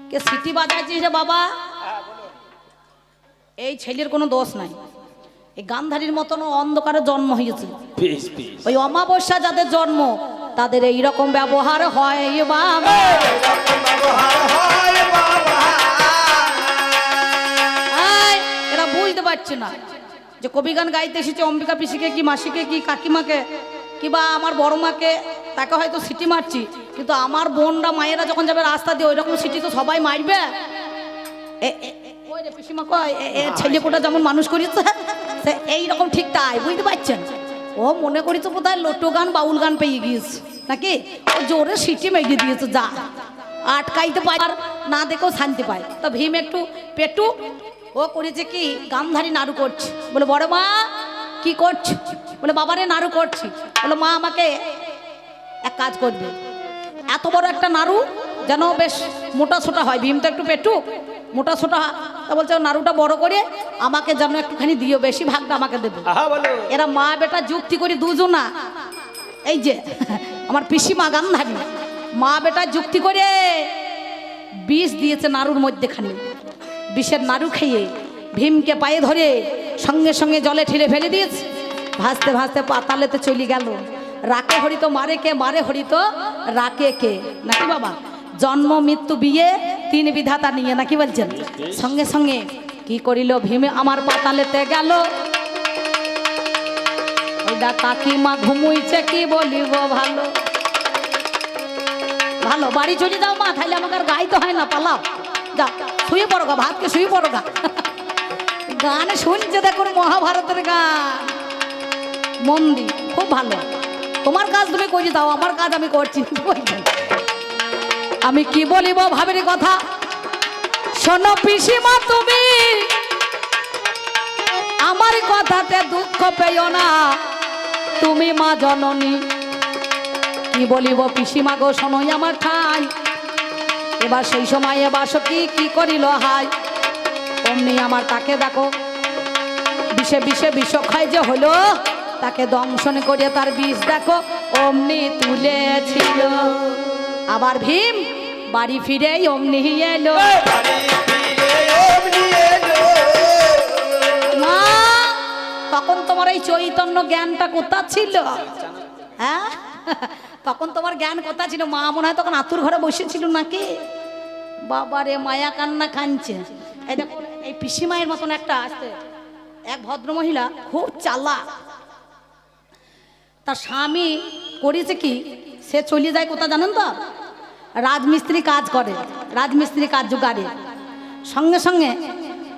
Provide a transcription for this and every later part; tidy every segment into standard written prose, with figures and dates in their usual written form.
কে city বাজাইছিস রে বাবা? এই ছেলের কোনো দোষ নাই, এই গান্ধারীর মতন অন্ধকারে জন্ম হয়েছে। ওই অমাবস্যা যাদের জন্ম তাদের এইরকম ব্যবহার হয় বাবা। এরা বুঝতে পারছে না যে কবি গান গাইতে এসেছে অম্বিকা পিসিকে কি মাসিকে কি কাকিমাকে কিবা আমার বড় মাকে, তাকে হয়তো সিটি মারছি, কিন্তু আমার বোনরা মায়েরা যখন যাবে রাস্তা দিয়ে ওই রকম সিটি তো সবাই মারবে। পিসিমা কয় ছেলে কোটা যেমন মানুষ করেছে এইরকম ঠিক তাই, বুঝতে পারছেন? ও মনে করেছে কোথায় লোটো গান বাউল গান পেয়ে গিয়েছে নাকি, ও জোরে সিটি মেরে দিয়েছে, যা আটকাইতে পায় আর না দেখেও শান্তি পায়। তা ভীম একটু পেটু ও করেছে কি গান্ধারী নাড়ু করছে, বলে বড় মা কি করছে? বলে বাবারে নাড়ু করছি। বলে মা আমাকে এক কাজ করবে, এত বড় একটা নাড়ু যেন বেশ মোটা ছোটা হয়, ভীম তো একটু পেটু মোটা ছোটা, তা বলছে নাড়ুটা বড় করে আমাকে যেন একটুখানি দিও, বেশি ভাগটা আমাকে দেবে। এরা মা বেটা যুক্তি করি দুজনা, এই যে আমার পিসিমা গান্ধারী মা বেটা যুক্তি করে বিষ দিয়েছে নাড়ুর মধ্যেখানে। বিষের নাড়ু খেয়ে ভীমকে পায়ে ধরে সঙ্গে সঙ্গে জলে ঠেলে ফেলে দিয়েছে, ভাসতে ভাসতে পাতালেতে চলে গেল। রাকে হরিত মারে কে, মারে হরিত রাকে কে, নাকি বাবা? জন্ম মৃত্যু বিয়ে তিন বিধাতা নিয়ে, নাকি বলছেন? সঙ্গে সঙ্গে কি করিল ভীমে আমার পাতালেতে গেল। ওইটা কাকিমা ঘুমুইছে কি বলিব, ভালো ভালো বাড়ি চলে যাও মা, তাহলে আমাকে আর গাইতে হয় না, পালাও যা শুয়ে পড়ো গা, ভাতকে শুয়ে পড়ো গা। গান শুনছে দেখুন মহাভারতের গান, মন্দি খুব ভালো। তোমার কাজ তুমি করে দাও, আমার কাজ আমি করছি। আমি কি বলিব ভাবের কথা শোনো পিসিমা, তুমি আমার কথাতে দুঃখ পেও না, তুমি মা জননী। কি বলিব পিসিমা গো শোনোই আমার ঠাই, এবার সেই সময় বাসকি কি করিল হাই। অমনি আমার তাকে দেখো বিষে বিষে বিষক্ষয় যে হলো, তাকে দংশন করে তার বিষ দেখো অমনি তুলেছিল। আবার ভীম বাড়ি ফিরে অমনি এলো। মা তখন তোমার এই চৈতন্য জ্ঞানটা কোথা ছিল? হ্যাঁ তখন তোমার জ্ঞান কোথা ছিল? মা মনে হয় তখন আতুর ঘরে বসেছিল নাকি? বাবারে মায়া কান্না কাঁদছে। এই দেখুন এই পিসিমায়ের মতন একটা আসছে এক ভদ্রমহিলা, খুব চালাক। তার স্বামী করেছে কি, সে চলে যায় কোথা জানেন তো? রাজমিস্ত্রি কাজ করে, রাজমিস্ত্রি কাজ জোগাড়ে। সঙ্গে সঙ্গে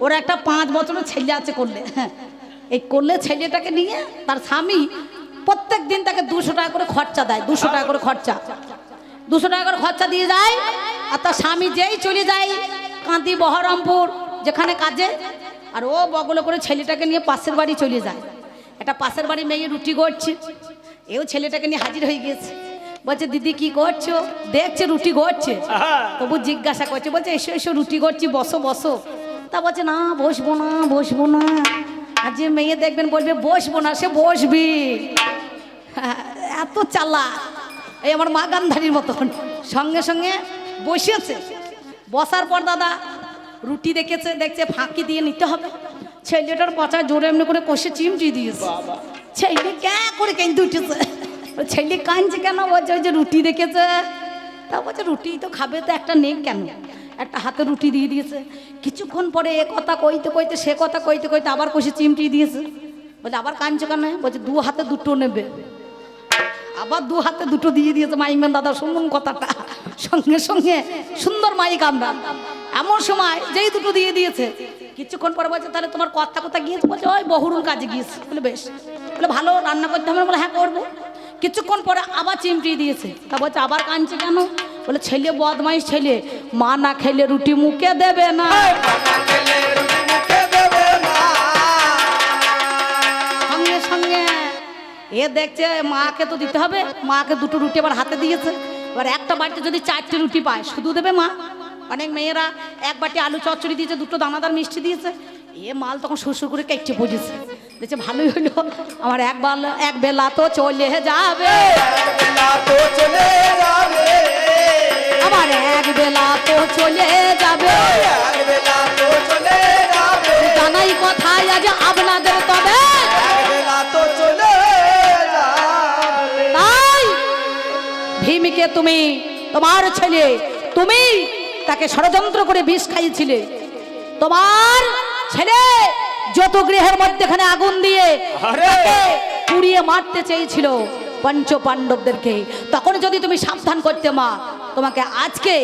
ওরা একটা 5 বছরের ছেলে আছে করলে, এই করলে ছেলেটাকে নিয়ে তার স্বামী প্রত্যেক দিন তাকে 200 টাকা করে খরচা দেয়, 200 টাকা করে খরচা, 200 টাকা করে খরচা দিয়ে যায়। আর তার স্বামী যেই চলে যায় কাঁদি বহরমপুর যেখানে কাজে, আর ও বগলে করে ছেলেটাকে নিয়ে পাশের বাড়ি চলে যায়। একটা পাশের বাড়ি মেয়ে রুটি গড়ছে, এও ছেলেটাকে নিয়ে হাজির হয়ে গেছে। বলছে দিদি কি করছো? দেখছে রুটি গড়ছে, তবু জিজ্ঞাসা করছে, বলছে এসো এসো রুটি গড়ছি, বসো বসো। তা বলছে না বসবো না, বসবো না। আর যে মেয়ে দেখবেন বলবে বসবো না, সে বসবি। এত চালাক, এই আমার মা গান্ধারীর মতন। সঙ্গে সঙ্গে বসেছে, বসার পর দাদা রুটি দেখেছে, দেখছে ফাঁকি দিয়ে নিতে হবে। ছেলেটার পচা জোরে এমনি করে কষে চিমটি দিয়েছে। ছেলে ক্যা করে কেঁদে উঠেছে। ছেলে কাঁদছে কেন? বলছে ওই যে রুটি দেখেছে। তা বলছে রুটি তো খাবে, তো একটা নেই কেন? একটা হাতে রুটি দিয়ে দিয়েছে। কিছুক্ষণ পরে এ কথা কইতে কইতে সে কথা কইতে কইতে আবার কষে চিমটি দিয়েছে। বলছে আবার কাঁদছে কেন? বলছে 2 হাতে 2টো নেবে। আবার 2 হাতে 2টো দিয়ে দিয়েছে। মাইকম্যান দাদা শুনুন কথাটা। সঙ্গে সঙ্গে সুন্দর মাইক আমরা। এমন সময় যেই 2টো দিয়ে দিয়েছে, কিছুক্ষণ পরে বলছে তাহলে তোমার কথা কোথা গিয়েছে? বলছে ওই বহুরুল কাজে গিয়েছে। বলে বেশ, বলে ভালো রান্না করতে হবে? বলে হ্যাঁ করবো। কিছুক্ষণ পরে আবার চিমটি দিয়েছে। তা বলছে আবার কাঁদছে কেন? বলে ছেলে বদমাইশ ছেলে, মা না খেলে রুটি মুখে দেবে না। সঙ্গে সঙ্গে এ দেখছে মাকে তো দিতে হবে, মাকে 2টো রুটি আবার হাতে দিয়েছে। এবার একটা বাড়িতে যদি 4টে রুটি পায় শুধু দেবে মা। অনেক মেয়েরা এক বাটি আলু চচ্চড়ি দিয়েছে, 2টো দানাদার মিষ্টি দিয়েছে। এ মাল তখন শ্বশুর করে কেটে পড়েছে। দেখছে ভালোই হইলো, আমার এক বেলা তো চলে যাবে। আমার এক বেলা তো চলে যাবে, একবেলা তো চলে যাবে, জানাই কথাই আজ আপনাদের তবে। একবেলা তো চলে যাবে। তাই ভীমকে তুমি, তোমার ছেলে, তুমি তাকে ষড়যন্ত্র করে বিষ খাইয়েছিলে। তোমার ছেলে যত গৃহের মধ্যেখানে আগুন দিয়ে তাকে পুড়িয়ে মারতে চেয়েছিল পঞ্চ পাণ্ডবদেরকে, তখন যদি তুমি সাবধান করতে মা, তোমাকে আজকে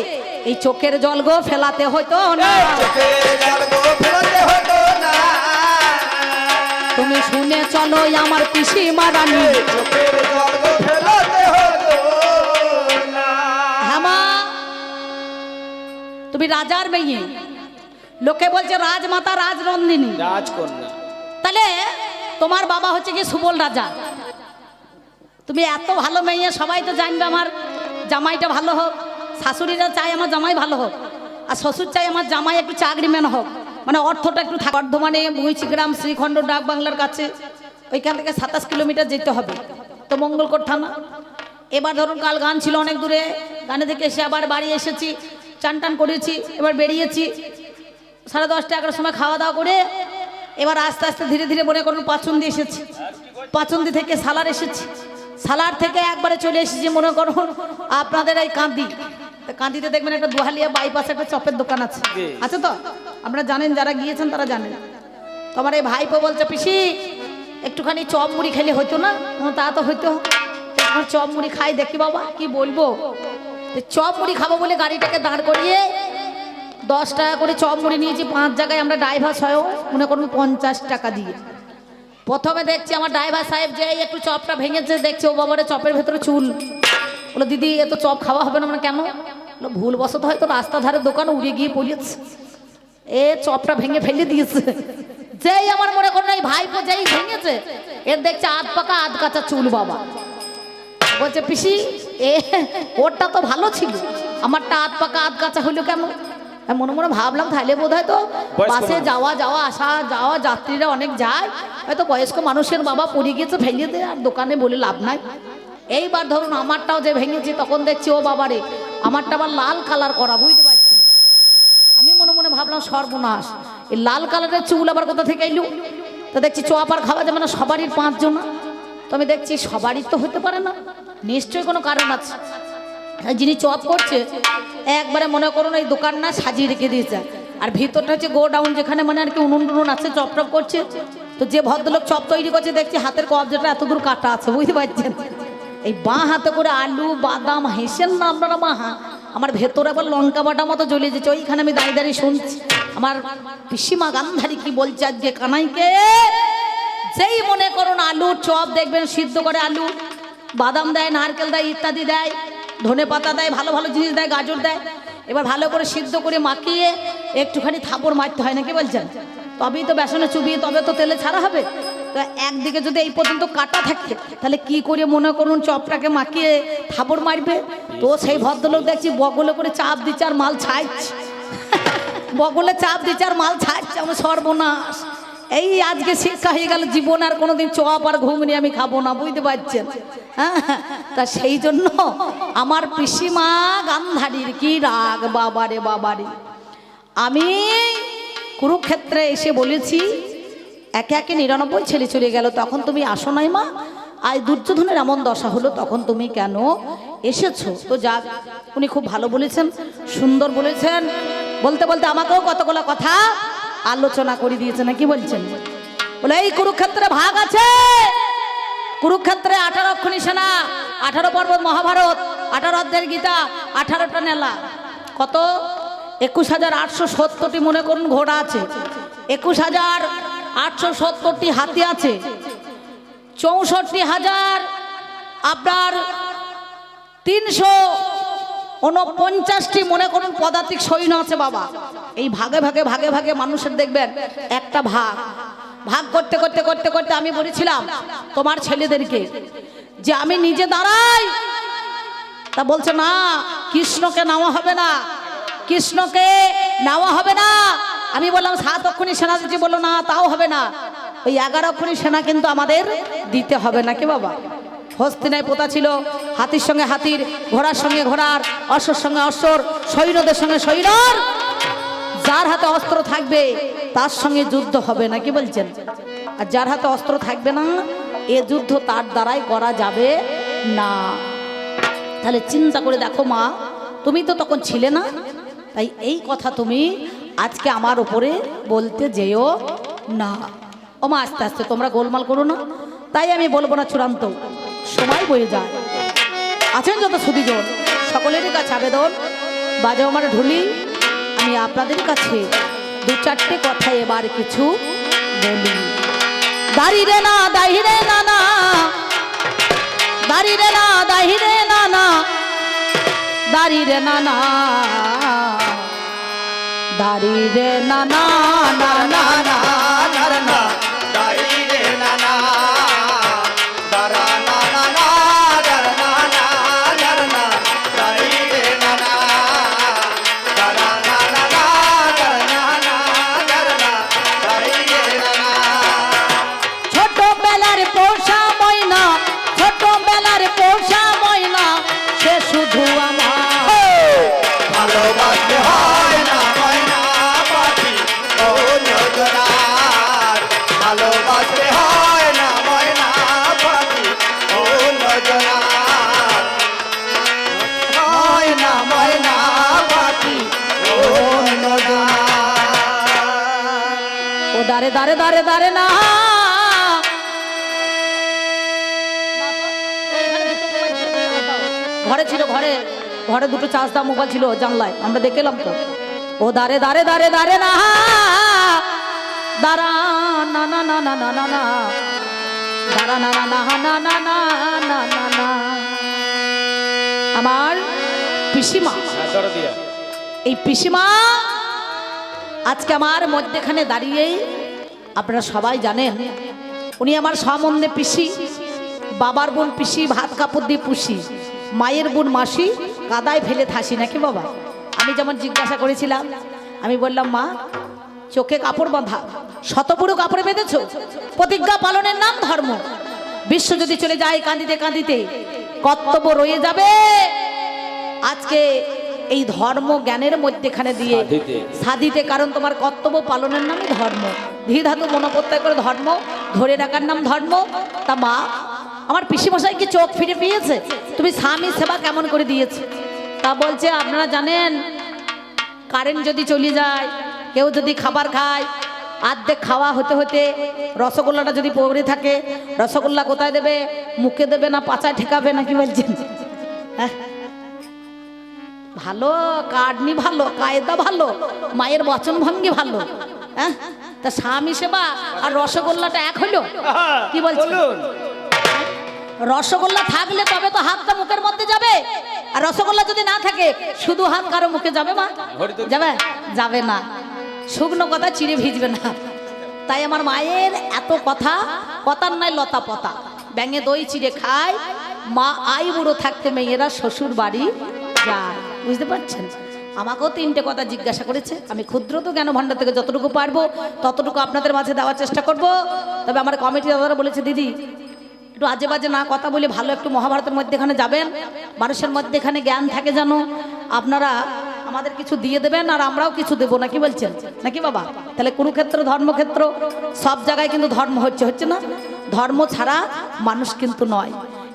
এই চোখের জল গো ফেলাতে হতো না। চোখের জল গো ফেলাতে হতো না। তুমি শুনে চলো আমার পিসিমা রানী, চোখের জল গো ফেলাতে হতো না। হ্যাঁ মা, তুমি রাজার মেয়ে, লোকে বলছে রাজমাতা রাজনন্দিনী, রাজকন্যা। তাহলে তোমার বাবা হচ্ছে কি সুবল রাজা। তুমি এত ভালো মেয়ে, সবাই তো জানবে আমার জামাইটা ভালো হোক, শাশুড়িরা চাই আমার জামাই ভালো হোক, আর শ্বশুর চাই আমার জামাই একটু চাকরিম্যান হোক, মানে অর্থটা একটু থাকে। বর্ধমানে মুইচিগ্রাম শ্রীখণ্ড ডাক বাংলার কাছে, ওইখান থেকে 27 কিলোমিটার যেতে হবে, তো মঙ্গলকোট থানা। এবার ধরুন কাল গান ছিল অনেক দূরে, গানে থেকে এসে আবার বাড়ি এসেছি, চান টান করেছি, এবার বেরিয়েছি 10:30 11টার সময় খাওয়া দাওয়া করে, এবার আস্তে আস্তে ধীরে ধীরে মনে করুন পাচন্দি এসেছি, পাচন্দি থেকে সালার এসেছি, সালার থেকে একবারে চলে এসেছি মনে করুন আপনাদের এই কান্দি। কান্দিতে দেখবেন একটা দুহালিয়া বাইপাসে একটা চপের দোকান আছে, আছে তো আপনারা জানেন, যারা গিয়েছেন তারা জানেন। তো আমার এই ভাইপো বলছে পিসি একটুখানি চপ মুড়ি খেলে হতো না? তা তো হইতো, চপ মুড়ি খাই দেখি বাবা, কি বলবো। চপ মুড়ি খাবো বলে গাড়িটাকে দাঁড় করিয়ে 10 টাকা করে চপ মুড়ি নিয়েছি, 5 জায়গায় আমরা ড্রাইভার সহ মনে করুন 50 টাকা দিয়ে। প্রথমে দেখছি আমার ড্রাইভার সাহেব যে একটু চপটা ভেঙেছে, দেখছি ও বাবারে চপের ভেতরে চুল। বলো দিদি এত চপ খাওয়া হবে না, মানে কেন? বলো ভুলবশত হয়তো রাস্তা ধারে দোকান উড়ে গিয়ে পড়িয়েছে, এ চপটা ভেঙে ফেলে দিয়েছে। যেই আমার মনে করেন এই ভাইপো যেই ভেঙেছে, এর দেখছে আধ পাকা আধ কাঁচা চুল। বাবা বলছে পিসি এ ওরটা তো ভালো ছিল, আমারটা আধ পাকা আধ কাঁচা হইলো কেন? মনে মনে ভাবলাম তাহলে বোধ হয় তো বাসে যাওয়া যাওয়া আসা যাওয়া যাত্রীরা অনেক যায়, হয়তো বয়স্ক মানুষের বাবা পড়ে গিয়েছে, ফেলে দেয়, আর দোকানে বলে লাভ নাই। এইবার ধরুন আমারটাও যে ভেঙেছি, তখন দেখছি ও বাবারে আমারটা আবার লাল কালার করা, বুঝতে পারছেন? আমি মনে মনে ভাবলাম সর্বনাশ, এই লাল কালারের চুল আবার কোথা থেকে এলো? তো দেখছি চপ আর খাওয়া যাবে না, সবারই 5 জন। তো আমি দেখছি সবারই তো হতে পারে না, নিশ্চয়ই কোনো কারণ আছে। যিনি চপ করছে একবারে মনে করুন এই দোকান না সাজিয়ে রেখে দিয়েছে, আর ভিতরটা হচ্ছে গোডাউন, যেখানে মানে আর কি উনুন টুনুন আছে, চপ টপ করছে। তো যে ভদ্রলোক চপ তৈরি করছে দেখছি হাতের কবজাটা এত দূর কাটা আছে, বুঝতে পারছেন? এই বাঁ হাতে করে আলু বাদাম, হেসেন না আপনারা মা, আমার ভেতরে আবার লঙ্কা বাটা মতো জ্বলে যেছে। ওইখানে আমি দাঁড়িয়ে দাঁড়িয়ে শুনছি আমার পিসিমা গান্ধারী কি বলছে আজকে কানাইকে। যেই মনে করুন আলু চপ দেখবেন সিদ্ধ করে, আলু বাদাম দেয়, নারকেল দেয়, ইত্যাদি দেয়, ধনে পাতা দেয়, ভালো ভালো জিনিস দেয়, গাজর দেয়। এবার ভালো করে সিদ্ধ করে মাখিয়ে একটুখানি থাপড় মারতে হয়, নাকি বলছেন? তবেই তো বেসনে চুবিয়ে তবে তো তেলে ছাড়া হবে। তো একদিকে যদি এই পর্যন্ত কাটা থাকে, তাহলে কি করে মনে করুন চপটাকে মাখিয়ে থাপড় মারবে? তো সেই ভদ্রলোক দেখছি বগলে করে চাপ দিচ্ছে আর মাল ছাড়ছে, বগলে চাপ দিচ্ছে আর মাল ছাড়ছে। আমার সর্বনাশ, এই আজকে শিক্ষা হয়ে গেল, জীবন আর কোনোদিন চপ আর ঘুগনি আমি খাবো না, বুঝতে পারছেন? হ্যাঁ, তা সেই জন্য আমার পিসিমা গান্ধারীর কি রাগ বাবারে বাবারে। আমি কুরুক্ষেত্রে এসে বলেছি একে একে 99 ছেলে চলে গেল, তখন তুমি আসো নাই মা। আজ দুর্যোধনের এমন দশা হলো, তখন তুমি কেন এসেছো? তো যাক, উনি খুব ভালো বলেছেন, সুন্দর বলেছেন। বলতে বলতে আমাকেও কতগুলো কথা আলোচনা করে দিয়েছে, না কি বলছেন? বলে এই কুরুক্ষেত্রে ভাগ আছে, কুরুক্ষেত্রে 18 অক্ষণী সেনা, 18 পর্বত মহাভারত, 18 অধ্যায়ের গীতা, 18টা নেলা, কত 21,870টি মনে করুন ঘোড়া আছে, 21,870টি হাতি আছে, 64,000 আপনার 349টি মনে করুন পদাতিক সৈন্য আছে বাবা। এই ভাগে ভাগে ভাগে ভাগে মানুষের দেখবেন একটা ভাগ ভাগ করতে করতে করতে করতে আমি বলেছিলাম তোমার ছেলেদেরকে যে আমি নিজে দাঁড়াই, তা বলছে না কৃষ্ণকে নেওয়া হবে না, কৃষ্ণকে নেওয়া হবে না। আমি বললাম 7 অক্ষণী সেনা দিচ্ছি, বললো না তাও হবে না, ওই 11 অক্ষণী সেনা কিন্তু আমাদের দিতে হবে নাকি বাবা? হস্তিনায় পোতা ছিল হাতির সঙ্গে হাতির, ঘোড়ার সঙ্গে ঘোড়ার, অশ্বর সঙ্গে অশ্বর, সৈন্যদের সঙ্গে সৈন্যর। যার হাতে অস্ত্র থাকবে তার সঙ্গে যুদ্ধ হবে না, কি বলছেন? আর যার হাতে অস্ত্র থাকবে না, এ যুদ্ধ তার দ্বারাই করা যাবে না। তাহলে চিন্তা করে দেখো মা, তুমি তো তখন ছিলে না, তাই এই কথা তুমি আজকে আমার উপরে বলতে যেও না। ও মা, আস্তে আস্তে তোমরা গোলমাল করো না, তাই আমি বলবো না, চূড়ান্ত সময় বয়ে যায়। আছেন যত সুদীজন, সকলেরই কাছে আবেদন, বাজাও আমার ঢুলি, আমি আপনাদের কাছে দু চারটে কথা এবার কিছু বলি। দাঁড়িয়ে না দাহিরে না না, দাঁড়িয়ে না দাহিরে না না, দাঁড়িয়ে না না, দাঁড়িয়ে না না না না না, না দাঁড়ি রে না না দাঁড়া না না না দাঁড়া না না দাঁড়া না দাঁড়ি রে না না দাঁড়া না না না দাঁড়া না না দাঁড়া না দাঁড়ি রে না না। ছোটবেলার পোষা ময়না, ছোটবেলার পোষা ময়না, সে শুধু আমার। ভালোবাসতে হয় না ময়না পাখি অন্য জনার, ভালোবাসতে হয় না ময়না পাখি অন্য জনার, হয় না ময়না পাখি অন্য জনার। ও দাঁড়ে দাঁড়ে দাঁড়ে দাঁড়ে না, ঘরে ছিল, ঘরে ঘরে দুটো চার্জ দাম মোবাইল ছিল জানলায়, আমরা দেখে এলাম তো। ও দাঁড়ে দাঁড়ে দাঁড়ে দাঁড়ে না, দাঁড়া না না না না না না না, দাঁড়া না না না না না না না না না। আমার পিসিমা, এই পিসিমা আজকে আমার মধ্যেখানে দাঁড়িয়েই, আপনারা সবাই জানেন উনি আমার সম্বন্ধে পিসি, বাবার বোন পিসি, ভাত কাপড় দিয়ে পুষি, মায়ের বোন মাসি, কাদায় ফেলে থাসি, নাকি বাবা? আমি যেমন জিজ্ঞাসা করেছিলাম, আমি বললাম মা, চোখে কাপড় বাঁধা, শতপুরু কাপড়ে বেঁধেছো, প্রতিজ্ঞা পালনের নাম ধর্ম। বিশ্ব যদি চলে যায় কাঁদিতে কাঁদিতে, কর্তব্য রয়ে যাবে আজকে এই ধর্ম জ্ঞানের মধ্যেখানে দিয়ে সাধিতে, কারণ তোমার কর্তব্য পালনের নামই ধর্ম। ধী ধাতু মনোপ্রত্যয় করে ধর্ম ধরে রাখার নাম ধর্ম। তা মা, আমার পিসিমশাই কি চোখ ফিরে পেয়েছে? তুমি স্বামী সেবা কেমন করে দিয়েছো? তা বলছে আপনারা জানেন, কারেন্ট যদি চলে যায়, কেউ যদি খাবার খায়, আর্ধেক খাওয়া হতে হতে রসগোল্লাটা যদি পড়ে থাকে, রসগোল্লা কোথায় দেবে? মুখে দেবে না পাচায় ঠেকাবে, নাকি বলছেন? হ্যাঁ, ভালো কাটনি, ভালো কায়দা, ভালো মায়ের বচন ভঙ্গি ভালো। হ্যাঁ, তা স্বামী সেবা আর রসগোল্লাটা এক হইলো? কি বলছেন? রসগোল্লা থাকলে তবে তো হাতটা মুখের মধ্যে যাবে, আর রসগোল্লা যদি না থাকে শুধু হাত কারো মুখে যাবে? মা যাবে? যাবে না। শুকনো কথা চিড়ে ভিজবে না। তাই আমার মায়ের এত কথা, কথার নাই লতা পতা, ব্যাঙে দই চিড়ে খায়, মা আই বুড়ো থাকতে মেয়েরা শ্বশুর বাড়ি যায়। বুঝতে পারছেন? আমাকেও তিনটে কথা জিজ্ঞাসা করেছে, আমি ক্ষুদ্র তো জ্ঞান ভাণ্ডার থেকে যতটুকু পারবো ততটুকু আপনাদের মাঝে দেওয়ার চেষ্টা করব। তবে আমার কমিটি দাদারা বলেছে, দিদি একটু আজে বাজে না কথা বলে ভালো একটু মহাভারতের মধ্যেখানে যাবেন, মানুষের মধ্যেখানে জ্ঞান থাকে, জানো আপনারা আমাদের কিছু দিয়ে দেবেন আর আমরাও কিছু দেবো, নাকি বলছেন? নাকি বাবা? তাহলে কুরুক্ষেত্র ধর্মক্ষেত্র সব জায়গায় কিন্তু ধর্ম হচ্ছে না? ধর্ম ছাড়া মানুষ কিন্তু নয়,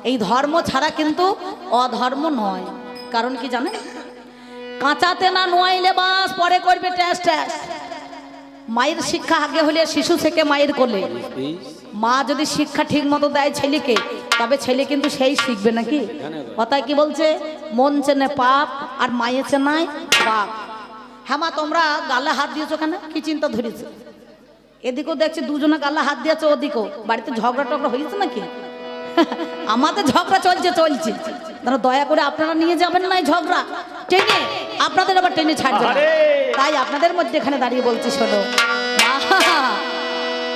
এই ধর্ম ছাড়া কিন্তু অধর্ম নয়। কারণ কি জানেন? কাঁচাতে না নোয়াইলে বাস পরে করবে ট্যাস ট্যাস। মায়ের শিক্ষা আগে হলে শিশু থেকে মায়ের কোলে। মা যদি শিক্ষা ঠিক মতো দেয় ছেলেকে, তবে ছেলে কিন্তু সেই শিখবে, নাকি? কথায় কি বলছে? মন চেনে পাপ আর মায়ে চেনায় বাপ। হ্যাঁ মা, তোমরা গালে হাত দিয়েছো কেন? কি চিন্তা ধরেছে? এদিকেও দেখছি দুজনে গালে হাত দিয়েছো, ওদিকেও বাড়িতে ঝগড়া টগড়া হয়েছে নাকি? আমাদের ঝগড়া চলছে। দয়া করে আপনারা নিয়ে যাবেন না এই ঝগড়া টেনে, আপনাদের আবার টেনে ছাড়বে না। তাই আপনাদের মধ্যে এখানে দাঁড়িয়ে বলছি, শোনো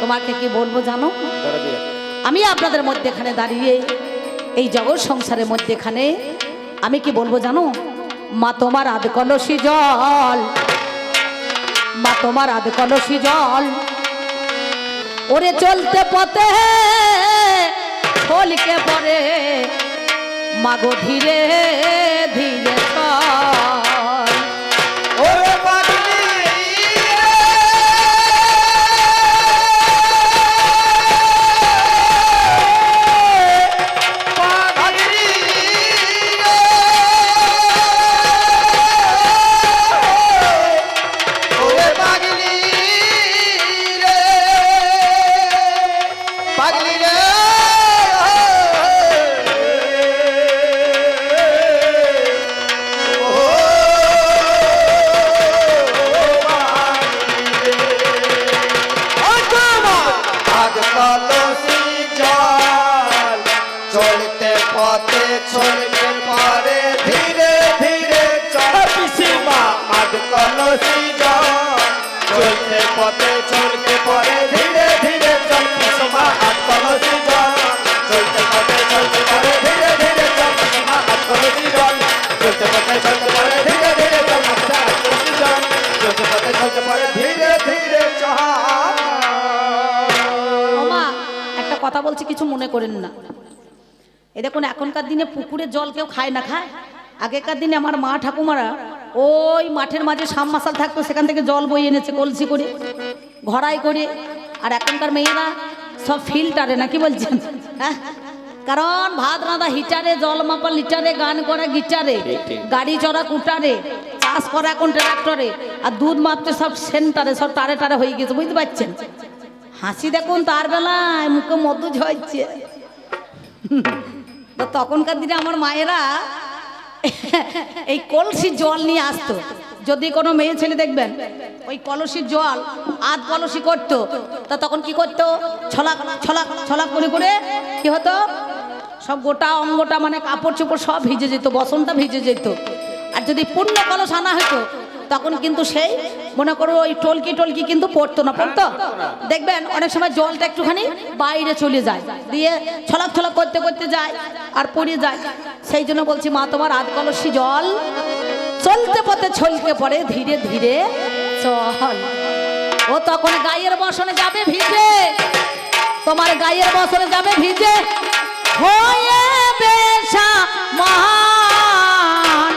তোমাকে কি বলবো জানো? আমি আপনাদের মধ্যে এখানে দাঁড়িয়ে এই জগৎ সংসারের মধ্যেখানে আমি কি বলবো জানো? মা তোমার আধ কলসি জল, মা তোমার আধ কলসি জল, ওরে চলতে পথে ছলকে পড়ে মাগো ধীরে ধীরে চল। ওরে পাগলি পাগলি ওরে পাগলি রে পাগলি রে চলতে পথে চলতে পারে ধীরে ধীরে চল পিসিমা আজ কলসি জল চলতে পথে চলতে পারে ধীরে ধীরে চল পিসিমা আজ কলসি জল চলতে পথে চলতে পারে ধীরে ধীরে চল পিসিমা আজ কলসি জল চলতে পথে চলতে পারে ধীরে ধীরে চল পিসিমা আজ কলসি জল চলতে পথে চলতে পারে ধীরে ধীরে চল। ওমা একটা কথা বলছি, কিছু মনে করেন না। এই দেখুন এখনকার দিনে পুকুরের জল কেউ খায় না, খায়? আগেকার দিনে আমার মা ঠাকুমারা ওই মাঠের মাঝে সাবমার্শাল থাকতো, সেখান থেকে জল বই এনেছে কলসি করে, ঘড়াই করে। আর এখনকার মেয়েরা সব ফিল্টারে, না কি বলছেন? হ্যাঁ, কারণ ভাত রাঁধা হিটারে, জল মাপা লিটারে, গান করা গিটারে, গাড়ি চড়া কুটারে, চাষ করা এখন ট্রাক্টরে, আর দুধ মাপতে সব সেন্টারে, সব টারে টারে হয়ে গেছে, বুঝতে পারছেন? হাসি দেখুন তার বেলায় মুখে মধু ঝরছে। তো তখনকার দিনে আমার মায়েরা এই কলসির জল নিয়ে আসতো। যদি কোনো মেয়ে ছেলে দেখবেন ওই কলসির জল আধ কলসি করতো, তা তখন কি করতো? ছলাক ছলাক ছলাক করে করে কি হতো? সব গোটা অঙ্গটা মানে কাপড় চোপড় সব ভিজে যেত, বসনটা ভিজে যেত। আর যদি পূর্ণ কলস আনা হতো তখন কিন্তু সেই মনে করো ওই টলকি টলকি কিন্তু পড়তো না, পড়তো। দেখবেন অনেক সময় জলটা একটুখানি বাইরে চলে যায়, দিয়ে ছলাক ছলাক করতে করতে যায় আর পড়ে যায়। সেই জন্য বলছি মা তোমার আধ কলসি জল চলতে পথে ছলকে পড়ে ধীরে ধীরে চল। ও তখন গায়ের বসনে যাবে ভিজে, তোমার গায়ের বসনে যাবে ভিজে, হয়ে বেশা মহান।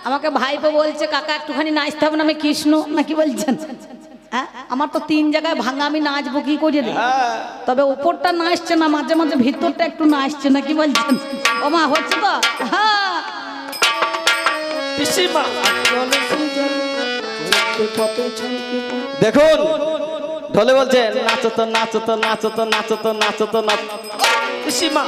আমাকে ভাইপো বলছে কাকা একটুখানি নাচতে হবে না, আমি কৃষ্ণ নাকি বলছেন? হ্যাঁ, আমার তো 3 জায়গায় ভাঙা, আমি নাচবো কি করে রে? তবে উপরটা নাচছে না, মাঝে মাঝে ভিতরটা একটু নাচছে, নাকি বলছেন? ও মা হচ্ছে তো? হ্যাঁ দেখুন ঢোলে বলছে নাচো তো নাচো তো নাচো তো নাচো তো নাচো তো নাচ পিসিমা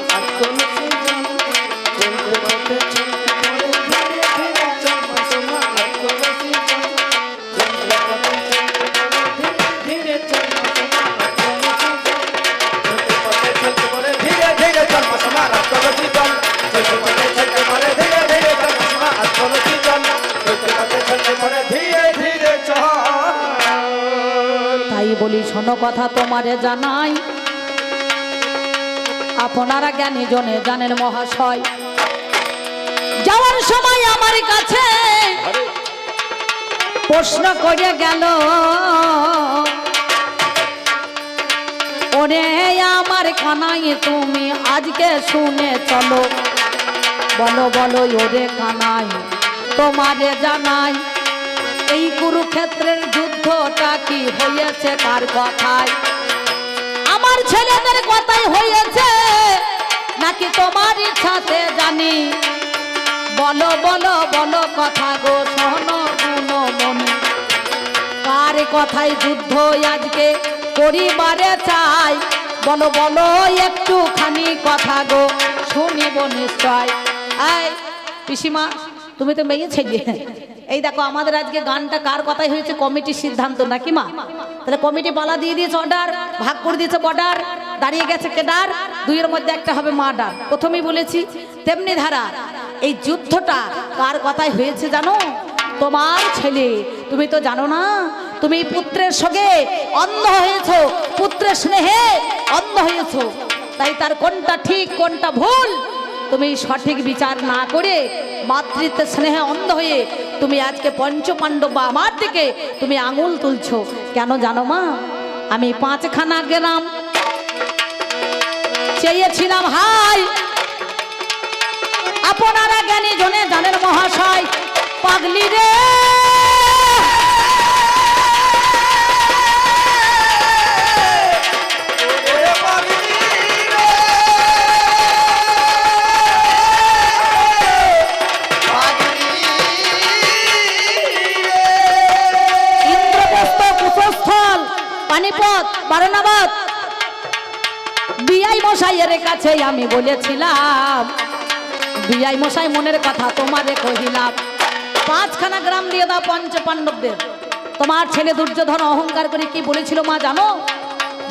তাই বলি শোনো কথা তোমারে জানাই, আপনারা জ্ঞানী জনে জানেন মহাশয়। যাওয়ার সময় আমার কাছে প্রশ্ন করে গেল, ওরে আমার কানাই তুমি আজকে শুনে চলো, বলো বলো ওরে কানাই তোমারে জানাই, এই কুরুক্ষেত্রের যুদ্ধটা কি হয়েছে কার কথায়? আমার ছেলেদের কথাই হয়েছে নাকি তোমার ইচ্ছাতে জানি? বলো বলো বলো কথা গো শোনো গুণমণি, কার কথায় যুদ্ধ আজকে করিবারে চাই? বলো বলো একটুখানি কথা গো শুনিব নিশ্চয়। এই পিসিমা তুমি তো মেয়ে ছেলে, এই দেখো আমাদের আজকে গানটা কার কথাই হয়েছে, কমিটির সিদ্ধান্ত নাকি মা? তাহলে কমিটি পালা দিয়ে দিয়েছে অর্ডার, ভাগ করে দিয়েছে বর্ডার, দাঁড়িয়ে গেছে কেডার, দুইয়ের মধ্যে একটা হবে মার্ডার। প্রথমেই বলেছি তেমনি ধারা। এই যুদ্ধটা কার কথাই হয়েছে জানো? তোমার ছেলে। তুমি তো জানো না, তুমি পুত্রের সঙ্গে অন্ধ হয়েছো, পুত্রের স্নেহে অন্ধ হয়েছো। তাই তার কোনটা ঠিক কোনটা ভুল তুমি সঠিক বিচার না করে মাতৃত্বের স্নেহে অন্ধ হয়ে তুমি আজকে পঞ্চপাণ্ডব বা আমার দিকে তুমি আঙুল তুলছো কেন জানো মা? আমি 5খানা গ্রাম চেয়েছিলাম হাই, আপনারা জ্ঞানী জনে জানেন মহাশয় পাগলি রে। পানিপথ বারণাবাদ বিআই মশাইয়ের কাছে আমি বলেছিলাম, বিআই মশাই মনের কথা তোমারে কহিলাম, 5খানা গ্রাম দিয়ে দাও পঞ্চপাণ্ডবদের। তোমার ছেলে দুর্যোধন অহংকার করে কি বলেছিল মা জানো?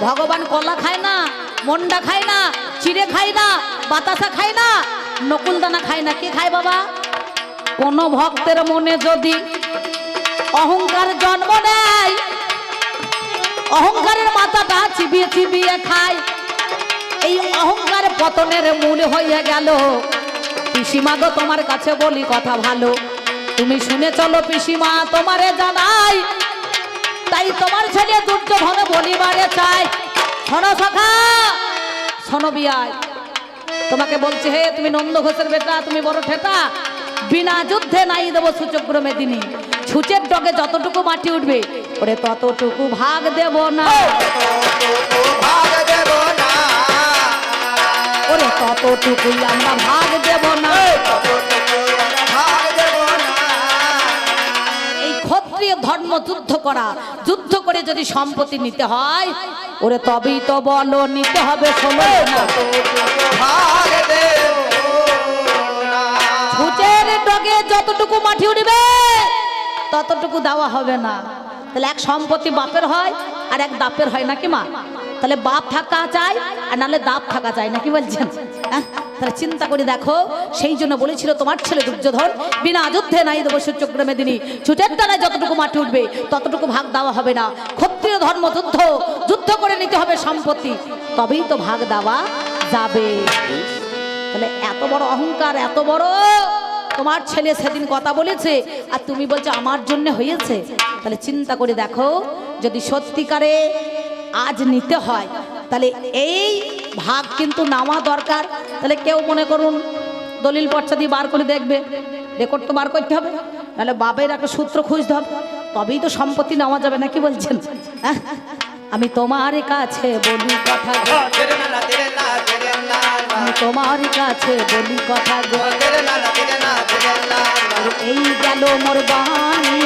ভগবান কলা খায় না, মন্ডা খায় না, চিড়ে খায় না, বাতাসা খায় না, নকুলদানা খায় না। কি খায় বাবা? কোন ভক্তের মনে যদি অহংকার জন্ম নেয়, অহংকারের মাথাটা চিবিয়ে চিবিয়ে খায়। এই অহংকার পতনের মূল হয়ে গেল। পিসিমা গো তোমার কাছে বলি কথা ভালো, তুমি শুনে চলো পিসিমা তোমারে জানাই। তাই তোমার ছেলে দুর্যোধন বলিবারে চাই। শোনো সখা, শোনো বিয়াই, তোমাকে বলছে হে তুমি নন্দ ঘোষের বেটা, তুমি বড় ঠেটা, বিনা যুদ্ধে নাই দেবো সূচক্র মেদিনী। ছুচের ডগে যতটুকু মাটি উঠবে ওরে ততটুকু ভাগ দেব না, ওরে ততটুকুই আমরা ভাগ দেব না। এই ক্ষত্রিয় ধর্ম যুদ্ধ করা, যুদ্ধ করে যদি সম্পত্তি নিতে হয় ওরে তবেই তো বলো নিতে হবে। শোনো না, ছুচের ডগে যতটুকু মাটি উঠবে ততটুকু দেওয়া হবে না। তাহলে এক সম্পত্তি বাপের হয় আর এক দাপের হয় নাকি মা? তাহলে বাপ থাকা চাই আর নাহলে দাপ থাকা চাই নাকি বলছেন? তাহলে চিন্তা করে দেখো, সেই জন্য বলেছিল তোমার ছেলে দুর্যোধন বিনা যুদ্ধে নাই দেবো সূচক্র মেদিনী। ছুটের তলায় যতটুকু মাটি উঠবে ততটুকু ভাগ দেওয়া হবে না। ক্ষত্রিয় ধর্ম যুদ্ধ, যুদ্ধ করে নিতে হবে সম্পত্তি, তবেই তো ভাগ দেওয়া যাবে। তাহলে এত বড় অহংকার, এত বড় তোমার ছেলে সেদিন কথা বলেছে আর তুমি বলছো আমার জন্য হয়েছে। তাহলে চিন্তা করে দেখো, যদি সত্যিকারে আজ নিতে হয় তাহলে এই ভাগ কিন্তু নেওয়া দরকার। তাহলে কেউ মনে করুন দলিল পর্চা দিয়ে বার করে দেখবে, রেকর্ড তো বার করতে হবে, নাহলে বাবের একটা সূত্র খুঁজতে হবে, তবেই তো সম্পত্তি নেওয়া যাবে নাকি বলছেন? আমি তোমার কাছে বলি কথা, আমি তোমার কাছে বলি কথা গো, এই গেল মোর বাণী।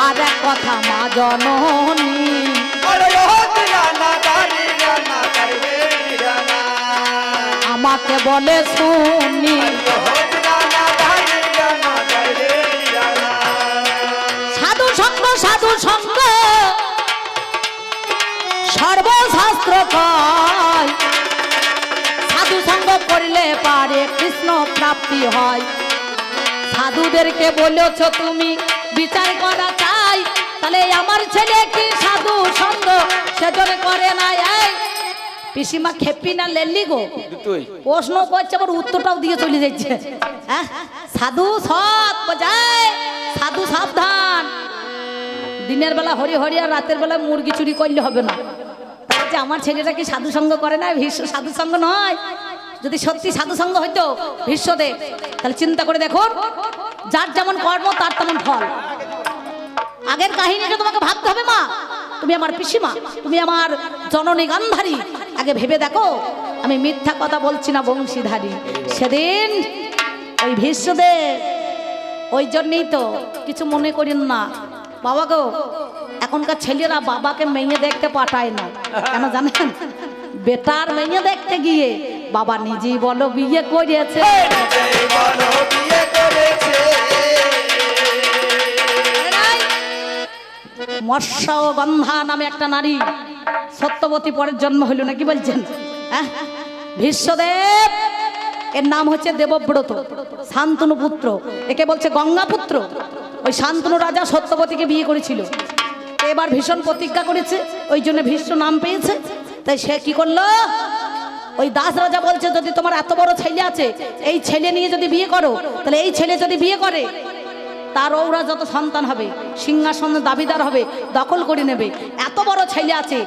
আর এক কথা মা জননী, আমাকে বলে শুনি, সাধু সঙ্গ সাধু সঙ্গ সর্বশাস্ত্র কয়, সাধু সঙ্গ করলে পারে কৃষ্ণ প্রাপ্তি হয়। সাধুদেরকে বলেছ তুমি বিচার করা চাই, তাহলে আমার ছেলে কি সাধু সঙ্গ সেজন্য করে না? পিসিমা খেপি না লেলি গো, প্রশ্ন করছে আবার উত্তরটাও দিয়ে চলে যাচ্ছে। হ্যাঁ, সাধু সৎ বোঝায়, সাধু সাবধান। দিনের বেলা হরি হরি আর রাতের বেলা মুরগি চুরি করলে হবে না। তাহলে আমার ছেলেটা কি সাধু সঙ্গ করে না? ভীষ্ম সাধু সঙ্গ নয়। যদি সত্যি সাধু সঙ্গ হইতো ভীষ্মদেব, তাহলে চিন্তা করে দেখুন, যার যেমন কর্ম তার তেমন ফল। আগের কাহিনীটা তোমাকে ভাবতে হবে মা, তুমি আমার পিসিমা, তুমি আমার জননী গান্ধারী। আগে ভেবে দেখো, আমি মিথ্যা কথা বলছি না বংশীধারী। সেদিন ওই ভীষ্মদেব, ওই জন্যই তো কিছু মনে করেন না বাবা গো, এখনকার ছেলেরা বাবাকে মেয়ে দেখতে পাঠায় না। কেন জানেন? বেটার মেয়ে দেখতে গিয়ে বাবা নিজেই বলো বিয়ে করেছে। নিজেই বলো বিয়ে করেছে। মৎস্য গন্ধা নামে একটা নারী সত্যবতী পরের জন্ম হইল না, কি বলছেন? হ্যাঁ, ভীষ্মদেব এর নাম হচ্ছে দেবব্রত, শান্তনু পুত্র, একে বলছে গঙ্গা পুত্র। ওই শান্তনু রাজা সত্যবতীকে বিয়ে করেছিল, এবার ভীষণ প্রতিজ্ঞা করেছে, ওই জন্য ভীষ্ম নাম পেয়েছে। তাই সে কি করলো, ওই দাস রাজা বলছে যদি তোমার এত বড় ছেলে আছে, এই ছেলে নিয়ে যদি বিয়ে করো, তাহলে এই ছেলে যদি বিয়ে করে তার ওরা যত সন্তান হবে সিংহাসন দাবিদার হবে, দখল করে নেবে। এত বড় ছেলে আছে,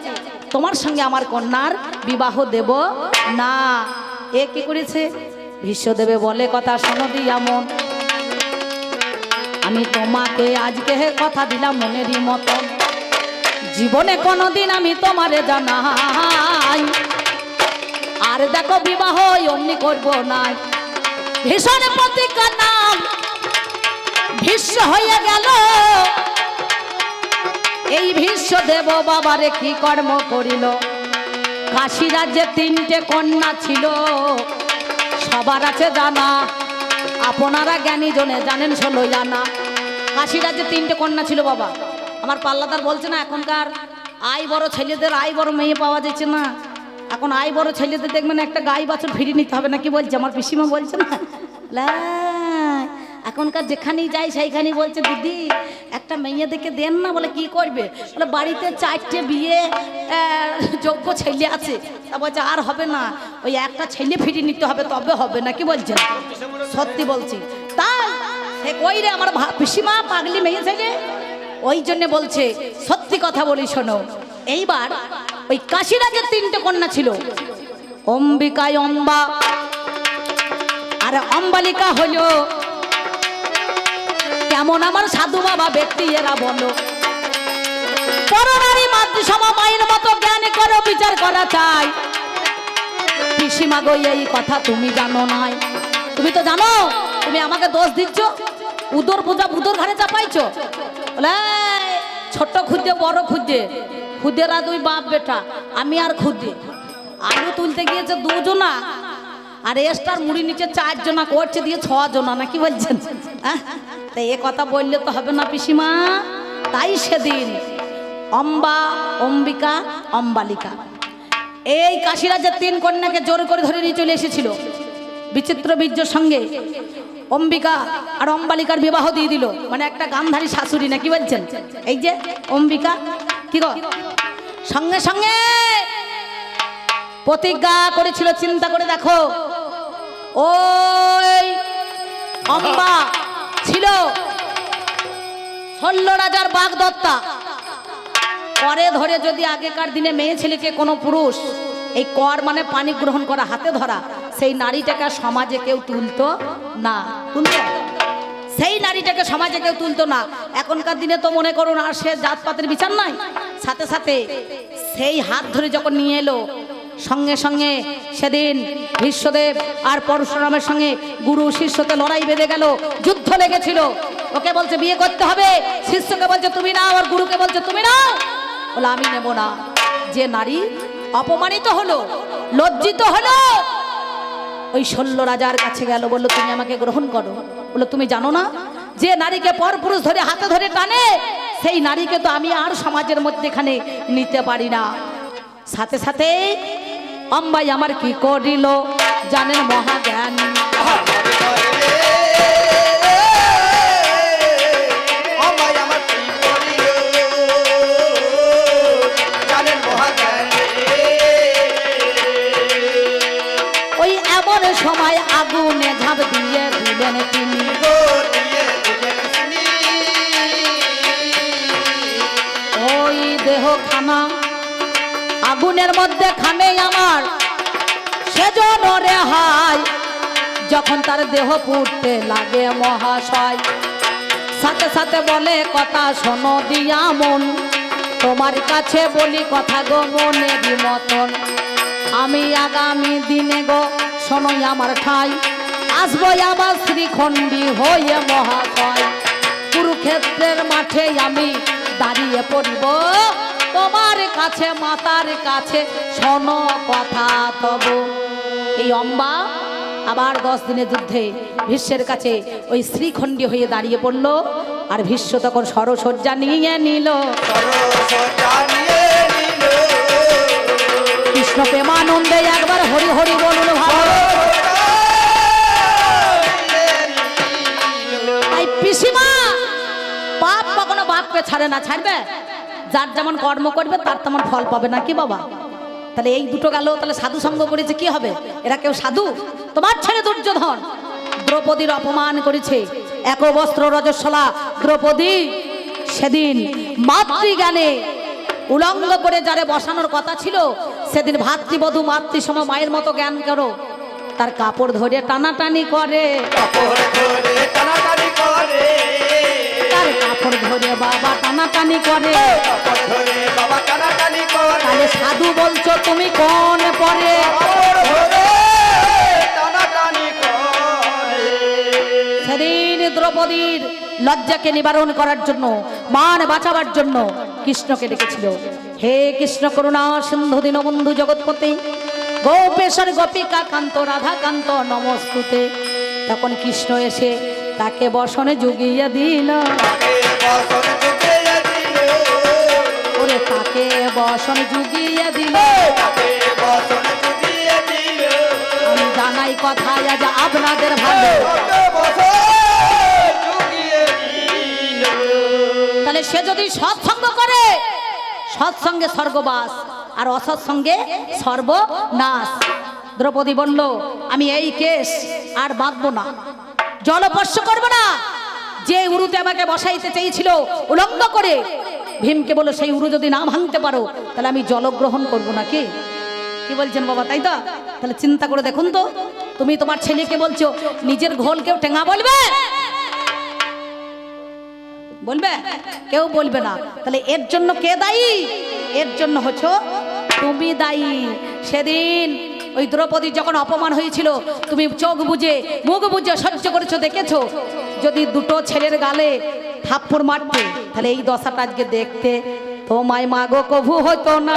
তোমার সঙ্গে আমার কন্যার বিবাহ দেব না। এ কি করেছে, ভীষ্মদেবে বলে কথা শোনো দিয়া মন, আমি তোমাকে আজকে কথা দিলাম মনেরই মতন, জীবনে কোনোদিন আমি তোমারে জানাই, আর দেখো বিবাহ অমনি করব না। ভীষণ প্রতিজ্ঞার নাম ভীষ্ম হয়ে গেল। এই ভীষ্মদেব বাবারে কি কর্ম করিল, কাশী রাজ্যে 3টে কন্যা ছিল, সবার আছে জানা, আপনারা জ্ঞানী জনে জানেন 16 জানা। কাশী রাজ্যে 3টে কন্যা ছিল বাবা। আমার পাল্লাদার বলছে না এখনকার আয় বড় ছেলেদের আয় বড় মেয়ে পাওয়া যাচ্ছে না, এখন আয় বড় ছেলেদের দেখবেন একটা গাই বাছুর ফিরিয়ে নিতে হবে না, কি বলছে আমার পিসিমা বলছে না, এখনকার যেখানেই যাই সেইখানেই বলছে দিদি একটা মেয়ে দেখে দেন না। বলে কি করবে, বলে বাড়িতে 4টে বিয়ে যোগ্য ছেলে আছে, তা বলছে আর হবে না, ওই একটা ছেলে ফিরিয়ে নিতে হবে তবে হবে না, কি বলছেন? সত্যি বলছি। তাই সে কই রে আমার পিসিমা পাগলি মেয়ে ছেলে, ওই জন্য বলছে সত্যি কথা বলি শোনো। এইবার ওই কাশী রাজ্যের 3টে কন্যা ছিল, অম্বিকায় অম্বা আর অম্বালিকা হলো কেমন আমার সাধু বাবা ব্যক্তি এরা বলো, পরনারী মাতৃসমা মায়ের মতো জ্ঞানী করো বিচার করা চাই। পিসিমা গো এই কথা তুমি জানো নাই, তুমি তো জানো, তুমি আমাকে দোষ দিচ্ছ, উদর পূজা বুদর ঘরে চাপাইছো। বলে ছোট খুঁজে বড় খুঁজে, খুদেরা 2 বাপ বেটা, আমি আর খুদে। আলু তুলতে গিয়েছে 2 জনা, আর এস্টার মুড়ি নিচে 4 জনা করছে দিয়ে 6 জনা, না কি বলছেন? হ্যাঁ, তাই এ কথা বললে তো হবে না পিসিমা। তাই সেদিন অম্বা অম্বিকা অম্বালিকা এই কাশী রাজ্যের 3 কন্যাকে জোর করে ধরে নিয়ে চলে এসেছিল। বিচিত্র বীর্যের সঙ্গে অম্বিকা আর অম্বালিকার বিবাহ দিয়ে দিল, মানে একটা গান্ধারী শাশুড়ি, না কি বলছেন? এই যে অম্বিকা কি গো, সঙ্গে সঙ্গে প্রতিজ্ঞা করেছিল, চিন্তা করে দেখো, ওই অম্বা ছিল 16 রাজার বাগদত্তা। করে ধরে যদি আগেকার দিনে মেয়ে ছেলেকে কোনো পুরুষ এই কর মানে পানি গ্রহণ করা হাতে ধরা, সেই নারীটাকে সমাজে কেউ তুলতো না, তুলতো সেই নারীটাকে সমাজে কেউ তুলতো না। এখনকার দিনে তো মনে করুন আর সে জাতপাতের বিচার নাই, সাথে সাথে সেই হাত ধরে যখন নিয়ে এলো, সঙ্গে সঙ্গে সেদিন ভীষ্মদেব আর পরশুরামের সঙ্গে গুরু শিষ্যতে লড়াই বেঁধে গেল, যুদ্ধ লেগেছিল। ওকে বলছে বিয়ে করতে হবে, শিষ্যকে বলছে তুমি নাও, আর গুরুকে বলছে তুমি নাও। বলে আমি নেব না। যে নারী অপমানিত হলো, লজ্জিত হলো, ওই 16 রাজার কাছে গেল, বললো তুমি আমাকে গ্রহণ করো। বললো তুমি জানো না যে নারীকে পরপুরুষ ধরে হাতে ধরে টানে, সেই নারীকে তো আমি আর সমাজের মধ্যেখানে নিতে পারি না। সাথে সাথে অম্বাই আমার কি করিল জানেন মহাজ্ঞান, ওই এমন সময় আগুনে ঝাঁপ দিয়ে দিলেন তিনি, ওই দেহ খানা আগুনের মধ্যে খানে আমার সেজন্য রেহাই, যখন তার দেহ পুড়তে লাগে মহাশয়। সাথে সাথে বলে কথা শোনো দিয়া মন, তোমার কাছে বলি কথা গো মনেরই মতন, আমি আগামী দিনে গো শোনোই আমার ঠাই, আসবো আবার শ্রীখণ্ডী হয়ে মহাশয়, কুরুক্ষেত্রের মাঠে আমি দাঁড়িয়ে পড়ব, তোমার কাছে মাতার কাছে শোনো কথা তবু। এই অম্বা আবার 10 দিনের যুদ্ধে ভীষ্মের কাছে ওই শ্রীখণ্ডী হয়ে দাঁড়িয়ে পড়ল। আর ভীষ্ম তখন সরসজ্জা নিয়ে নিল। কৃষ্ণ প্রেমানন্দে একবার হরি হরি বলুন ভালো। এই পিসিমা পাপ কখনো বাপকে ছাড়ে না, ছাড়বে? যার যেমন কর্ম করবে তার তেমন ফল পাবে নাকি বাবা? তাহলে এই দুটো গেল, তাহলে সাধু সঙ্গ করেছে কি হবে? এরা কেউ সাধু? তোমার ছেলে দুর্যোধন দ্রৌপদীর অপমান করেছে। এক বস্ত্র রজস্বলা দ্রৌপদী সেদিন মাতৃজ্ঞানে উলঙ্গ করে যারে বসানোর কথা ছিল, সেদিন ভাতৃবধূ মাতৃসম মায়ের মতো জ্ঞান করো, তার কাপড় ধরে টানাটানি করে, তার কাপড় ধরে বাবা টানাটানি করে। তাহলে সাধু বলছো তুমি কোন পরে? সেদিন দ্রৌপদীর লজ্জাকে নিবারণ করার জন্য, মান বাঁচাবার জন্য কৃষ্ণকে ডেকেছিল। হে কৃষ্ণ করুণা সিন্ধু দীনবন্ধু জগৎপতি, গোপেশ্বর গোপিকা কান্ত রাধা কান্ত নমস্তুতে। তখন কৃষ্ণ এসে তাকে বসনে জুগিয়ে দিল। ওরে তাকে বসন জুগিয়ে দিল। আমি জানাই কথা আজ আপনাদের ভালো। তাহলে সে যদি সৎসঙ্গ করে, সৎসঙ্গে স্বর্গবাস, আর অসৎসঙ্গে সর্বনাশ। দ্রৌপদী বলল আমি এই কেস আর বাঁধবো না, জলস্পর্শ করবো না। যে উরুতে আমাকে বসাইতে চেয়েছিল উলঙ্গ করে, ভীমকে বলল সেই উরু যদি না ভাঙতে পারো তাহলে আমি জলগ্রহণ করবো না। কি বলছেন বাবা? তাই তো? তাহলে চিন্তা করে দেখুন তো, তুমি তোমার ছেলেকে বলছো নিজের ঘোল কেউ টেঙা বলবে? বলবে? কেউ বলবে না। তাহলে এর জন্য কে দায়ী? এর জন্য হচ্ছে তুমি দায়ী। সেদিন ওই দ্রৌপদী যখন অপমান হয়েছিল, তুমি চোখ বুঝে মুখ বুঝে সহ্য করেছো, দেখেছো। যদি দুটো ছেলের গালে থাপ্পড় মারতে, তাহলে এই দশাটা আজকে দেখতে তোমায় মাগো কভু হতো না।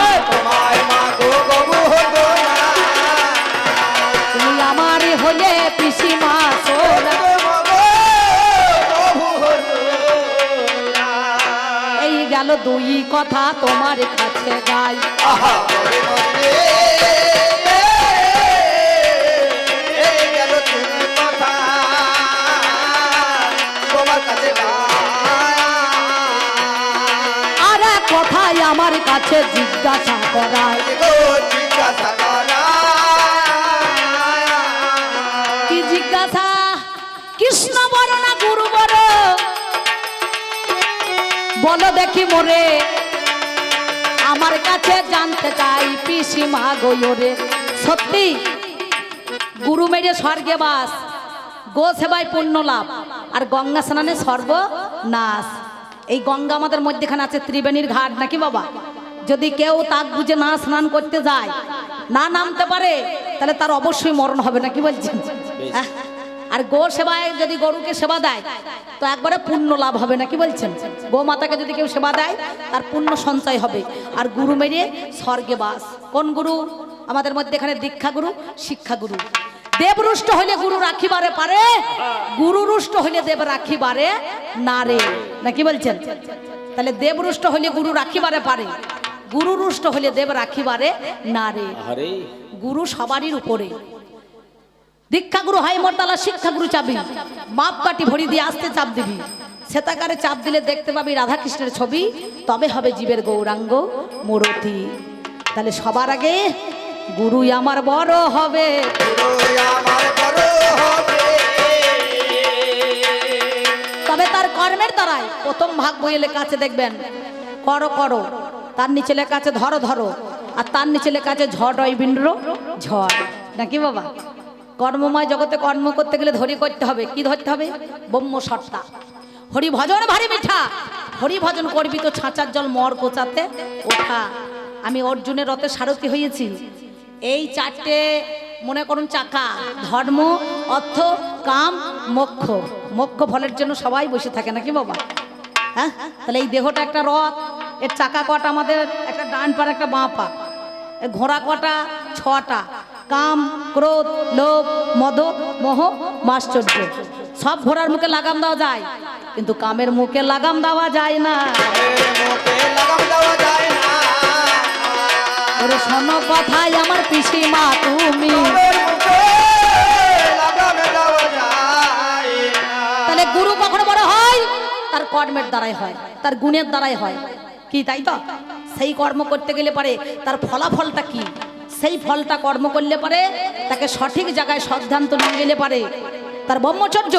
তুমি আমার হলে পিসিমা সোনা। এই গেল দুই কথা তোমার কাছে গাই। আর এক কথাই আমার কাছে জিজ্ঞাসা করায়। কি জিজ্ঞাসা? কৃষ্ণ বড় না গুরু বড়? বলো দেখি মোরে, আমার কাছে জানতে চাই পিসিমা গোয়রে। সত্যি গুরু মেরে স্বর্গে বাস, গো সেবায় পুণ্য লাভ, আর গঙ্গা স্নানে সর্বনাশ। এই গঙ্গা আমাদের মধ্যেখানে আছে ত্রিবেণীর ঘাট নাকি বাবা? যদি কেউ তাক বুঝে না স্নান করতে যায়, না নামতে পারে, তাহলে তার অবশ্যই মরণ হবে নাকি বলছেন? আর গো সেবায় যদি গরুকে সেবা দেয় তো একবারে পুণ্য লাভ হবে নাকি বলছেন? গো মাতাকে যদি কেউ সেবা দেয় তার পুণ্য সঞ্চয় হবে। আর গুরু মেরে স্বর্গে বাস। কোন গুরু? আমাদের মধ্যে এখানে দীক্ষা গুরু, শিক্ষা গুরু। দেবরুষ্ট হইলে গুরু রাখিবারে পারে, গুরু রুষ্ট হইলে দেব রাখিবারে না রে, নাকি বলছেন? তাহলে দেবরুষ্ট হইলে গুরু রাখিবারে পারে, গুরু রুষ্ট হইলে দেব রাখিবারে না রে। গুরু সবারই উপরে। দীক্ষা গুরু হাই মর্তালা, শিক্ষা গুরু চাবি, মাপ কাটি ভরি দিয়ে আসতে চাপ দিবি। সেতাকারে চাপ দিলে দেখতে পাবি রাধা কৃষ্ণের ছবি, তবে হবে জীবের গৌরাঙ্গ মূরতি। তাহলে সবার আগে গুরুই আমার বড় হবে। তবে তার কর্মের দ্বারাই প্রথম ভাগ বইয়ে লেখা আছে, দেখবেন করো করো, তার নিচে লেখা আছে ধরো ধরো, আর তার নিচে লেখা আছে ঝড় হয় বিন্দ্র ঝড়, নাকি বাবা? কর্মময় জগতে কর্ম করতে গেলে ধরি করতে হবে। কি ধরতে হবে? ব্রহ্ম সত্তা। হরি ভজন ভারী মিঠা, হরি ভজন করবি তো ছাঁচার জল মর কোচাতে ওঠা। আমি অর্জুনের রথে সারথি হয়েছি। এই চারটে মনে করুন চাকা, ধর্ম, অর্থ, কাম, মোক্ষ। মোক্ষ ফলের জন্য সবাই বসে থাকে নাকি বাবা? হ্যাঁ, তাহলে এই দেহটা একটা রথ, এর চাকা কটা আমাদের? একটা ডান পা একটা বাঁ পা। ঘোড়া কটা? 6টা। কাম, ক্রোধ, লোভ, মদ, মোহ, মাশ্চর্য। সব ঘোড়ার মুখে লাগাম দেওয়া যায়, কিন্তু কামের মুখে লাগাম দেওয়া যায় না। মুখে লাগাম দেওয়া যায় না। ওরে শোনো কথাই আমার পিসিমা তুমি, মুখে লাগাম দেওয়া যায় না। তাহলে গুরু কখনো বড় হয় তার কর্মের দ্বারাই হয়, তার গুণের দ্বারাই হয়, কি তাই তো? সেই কর্ম করতে গেলে পারে তার ফলাফলটা কি, সেই ফলটা কর্ম করলে পারে তাকে সঠিক জায়গায় সিদ্ধান্ত নিয়ে গেলে পারে তার ব্রহ্মচর্য,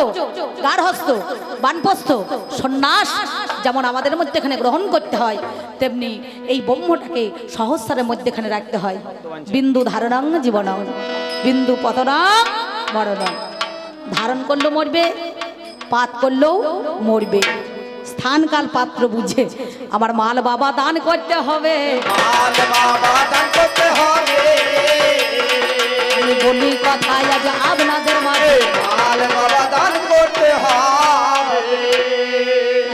গার্হস্থ্য, বানপ্রস্থ, সন্ন্যাস যেমন আমাদের মধ্যেখানে গ্রহণ করতে হয়, তেমনি এই ব্রহ্মটাকে সহস্রের মধ্যেখানে রাখতে হয়। বিন্দু ধারণাং জীবনং, বিন্দু পতনাং মরণং। ধারণ করলেও মরবে, পাত করলেও মরবে। স্থান কাল পাত্র বুঝে আমার মাল বাবা দান করতে হবে। মাল বাবা দান করতে হবে। আমি বলি কথাই আজ আপনাদের মাঝে, মাল বাবা দান করতে হবে।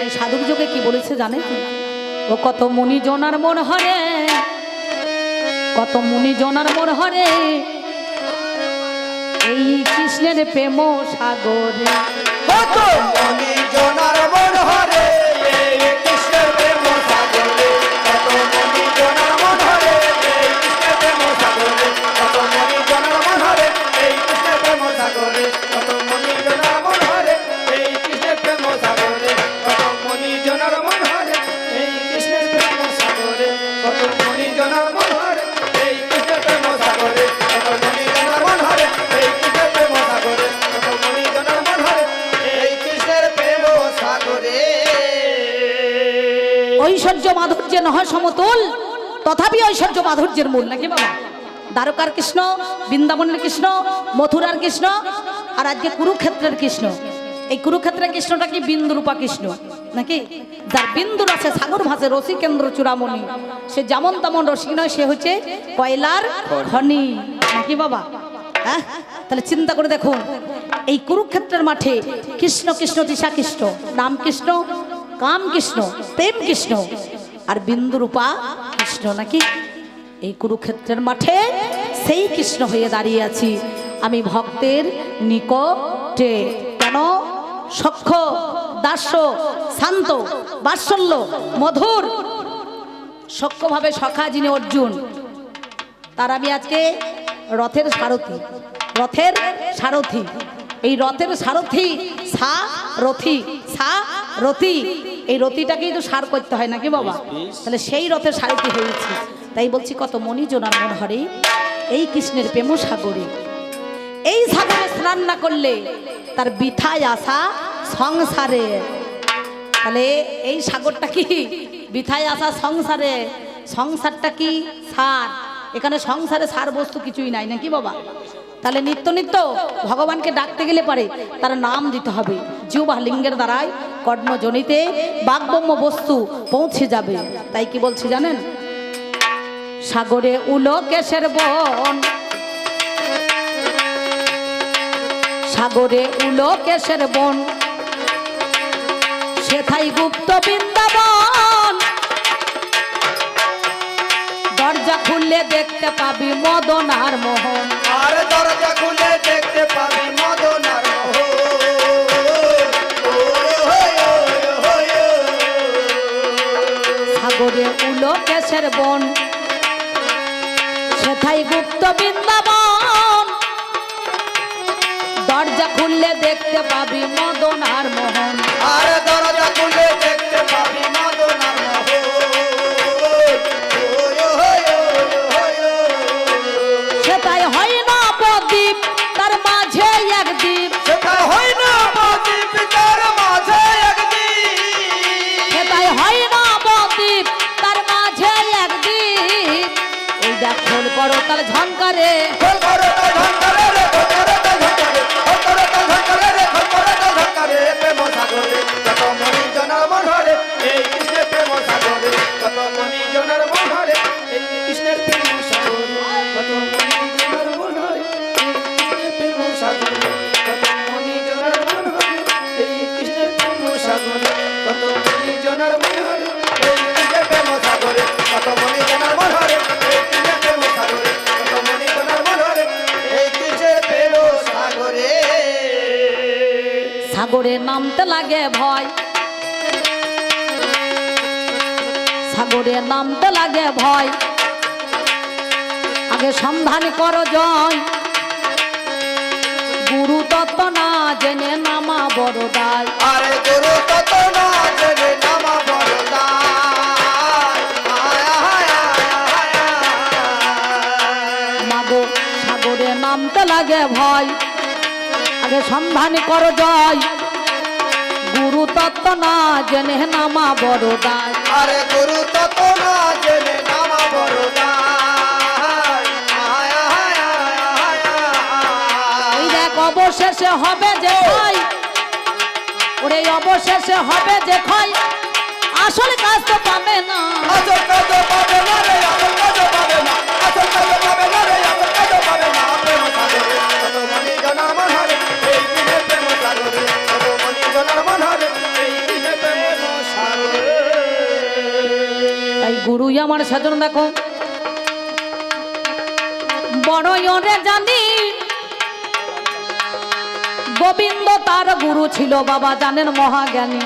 এই সাধুর যুগে কি বলেছে জানেন? ও কত মুনি জনার মন হরে, কত মুনি জনার মন হরে, এই কৃষ্ণের প্রেম সাগরে। কত মনি জনার মন হরে, এই কৃষ্ণের প্রেম সাগরে। কত মনি জনার মন হরে, এই কৃষ্ণের প্রেম সাগরে। কত মনি জনার মন হরে, এই কৃষ্ণের প্রেম সাগরে। কত মনি জনার মন হরে, এই কৃষ্ণের প্রেম সাগরে। কত মনি জনার মন হরে, এই কৃষ্ণের প্রেম সাগরে। কত মনি জনার মন হরে, এই কৃষ্ণের প্রেম সাগরে। কত মনি জনার মন হরে, এই কৃষ্ণের প্রেম সাগরে। কত মনি জনার মন হরে, এই কৃষ্ণের প্রেম সাগরে। ঐশ্বর্য মাধুর্যে নয় সমতুল, তথাপি ঐশ্বর্য মাধুর্যের মূল, নাকি বাবা? দ্বারকার কৃষ্ণ, বৃন্দাবনের কৃষ্ণ, মথুরার কৃষ্ণ, আর আজকে কুরুক্ষেত্রের কৃষ্ণ। এই কুরুক্ষেত্রের কৃষ্ণটা কি বিন্দু রূপা কৃষ্ণ নাকি? যার বিন্দুর আছে সাগর ভাসে রসিকেন্দ্র চূড়ামণি, সে যেমন তেমন রসিক নয়, সে হচ্ছে কয়লার খনি, নাকি বাবা? হ্যাঁ, তাহলে চিন্তা করে দেখুন, এই কুরুক্ষেত্রের মাঠে কৃষ্ণ কৃষ্ণ তৃষা কৃষ্ণ, নাম কৃষ্ণ, কাম কৃষ্ণ, প্রেম কৃষ্ণ, আর বিন্দু রূপা কৃষ্ণ, নাকি? এই কুরুক্ষেত্রের মাঠে সেই কৃষ্ণ হয়ে দাঁড়িয়ে আছি আমি ভক্তের নিকটে। কেন? সখ্য, দাস্য, শান্ত, বাৎসল্য, মধুর, সখ্যভাবে সখা যিনি অর্জুন, তার আমি আজকে রথের সারথি, রথের সারথি। এই রথের সারথি সারথি, সারথি, এই রথিটাকেই তো সার করতে হয়, নাকি বাবা? তাহলে সেই রথের সারথি হয়েছি। তাই বলছি কত মনি জনার মন হরে, এই কৃষ্ণের প্রেম সাগরে। এই সাগরে স্নান না করলে তার বৃথায় আসা সংসারে। তাহলে এই সাগরটা কি বৃথায় আসা সংসারে? সংসারটা কি সার? এখানে সংসারে সার বস্তু কিছুই নাই, নাকি বাবা? তাহলে নিত্য নিত্য ভগবানকে ডাকতে গেলে পারে তার নাম দিতে হবে। জিহ্বা লিঙ্গের দ্বারাই কর্ণজনিতে বাগব্রহ্ম বস্তু পৌঁছে যাবে। তাই কি বলছি জানেন? সাগরে উলকেশের বন, সাগরে উলকেশের বন, সেথাই গুপ্ত বৃন্দাবন। দরজা খুললে দেখতে পাবি মদন আর মোহন, আর দরজা খুলে দেখতে পাবি মদন আর মোহন। সাগরে উলকেশের বন, সেথাই গুপ্ত বৃন্দাবন। দরজা খুললে দেখতে পাবি মদন আর মোহন, আর দরজা খুলে দেখতে পাবি মদন আর মোহন। সেটাই হয় না প্রদীপ তার মাঝে এক দ্বীপ, সেটা হয় না প্রদীপ তার মাঝে একদিন। সেটাই হয় না প্রদীপ তার মাঝে এক দ্বীপ। এই দেখ খোল করো তার ঝঙ্কারে, খোল করো তার ঝঙ্কারে রে, খোল করো তার ঝঙ্কারে, খোল করো তার ঝঙ্কারে রে, খোল করো তার ঝঙ্কারে। প্রেম সাগরে কত মনি জনার মন হরে, এই কৃষ্ণের প্রেম সাগরে। কত মনি জনার মন হরে, এই কৃষ্ণের প্রেম সাগরে। কত মনি জনার মন হরে, এই কৃষ্ণের প্রেম সাগরে। কত মনি জনার মন হরে, এই কৃষ্ণের প্রেম সাগরে। কত মনি জনার মন হরে, এই কৃষ্ণের প্রেম সাগরে। কত মনি জনার মন হরে, এই কৃষ্ণের প্রেম সাগরে। কত মনি জনার মন হরে, সাগরে নামতে লাগে ভয়, সাগরে নামতে লাগে ভয়, আগে সন্ধান করো জয়, গুরু তত্ত্ব না জেনে নামা বড় দায়। আরে গুরু তত্ত্ব না জেনে নামা বড় দায়। মাগো সাগরে নামতে লাগে ভয়, আগে সন্ধান করো জয়, গুরু তত্ত্ব না জেনে নামা বড় দায়। আরে গুরু তত্ত্ব না জেনে নামা বড় দায়। ওই দেখ অবশেষে হবে যে ক্ষয়, ওরে অবশেষে হবে যে ক্ষয়, আসল কাজ তো পাবে না। আসল কাজ পাবে না রে, আসল কাজ পাবে না, আসল কাজ পাবে না রে, আসল কাজ পাবে না। প্রেম সাগরে কত মনি জনার মন হারে, এই দিনে প্রেম সাগরে কত মনি জনার মন হারে, এই দিনে প্রেম সাগরে। তাই গুরুই আমার সাজন দেখো বড়ই ওরে জানি, গোবিন্দ তার গুরু ছিল বাবা জানেন মহাজ্ঞানী,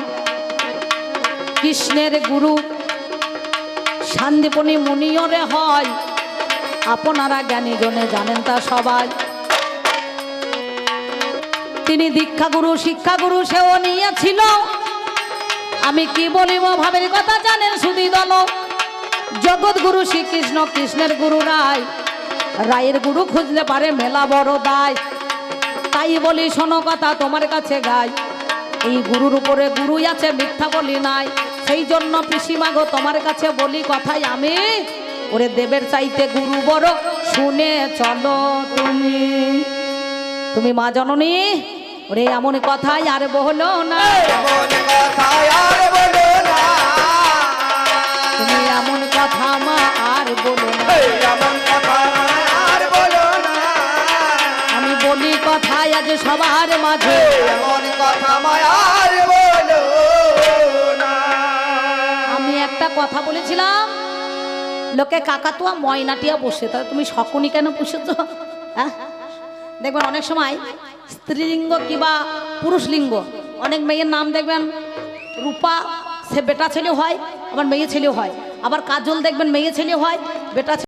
কৃষ্ণের গুরু শান্তিপনি মুনিয়রে হয়, আপনারা জ্ঞানী জনে জানেন তা সবাই। তিনি দীক্ষা গুরু শিক্ষা গুরু সেও নিয়েছিল, আমি কি বলিব ভাবের কথা জানেন সুধী দল। জগৎ গুরু শ্রীকৃষ্ণ কৃষ্ণের গুরু রায়, রায়ের গুরু খুঁজলে পারে মেলা বড় দায়। তাই বলি শোনো কথা তোমার কাছে গাই, এই গুরুর উপরে গুরুই আছে মিথ্যা বলি নাই। সেই জন্য পিসিমা গো তোমার কাছে বলি কথাই আমি, ওরে দেবের চাইতে গুরু বড় শুনে চলো তুমি। তুমি মা জননী ওরে এমন কথাই আর বলো না, এমন কথা আর বলো না, তুমি এমন কথা মা আর বলো না। এই এমন কথা আর বলো না, আমি বলি কথাই আজ সবার মাঝে, এমন কথা আর বলো না। আমি একটা কথা বলেছিলাম লোকে কাকাতুয়া ময়নাটিয়া বসে, তাহলে তুমি শকুনি কেন পুষেছ? হ্যাঁ দেখবেন অনেক সময় স্ত্রীলিঙ্গ কিংবা পুরুষ লিঙ্গ অনেক মেয়ের নাম দেখবেন রূপা, সে বেটা ছেলে হয়, আবার মেয়ে ছেলে হয়, আবার কাজল দেখবেন মেয়ে ছেলে হয় বেটা